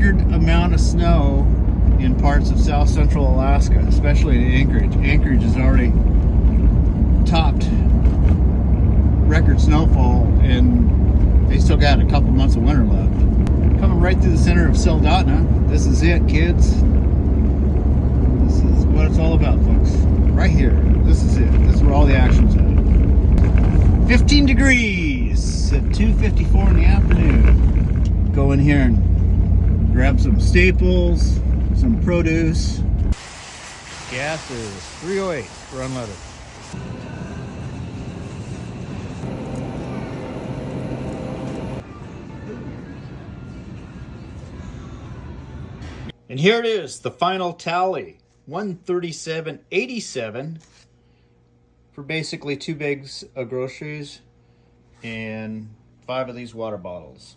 record amount of snow in parts of south central Alaska, especially in Anchorage. Anchorage has already topped record snowfall, and they still got a couple months of winter left. Coming right through the center of Soldotna. This is it, kids. This is what it's all about, folks. Right here. This is it. This is where all the action's at. 15 degrees at 2:54 in the afternoon. Go in here and grab some staples, some produce. Gas is $3.08 for unleaded. And here it is, the final tally. $137.87 for basically 2 bags of groceries and 5 of these water bottles.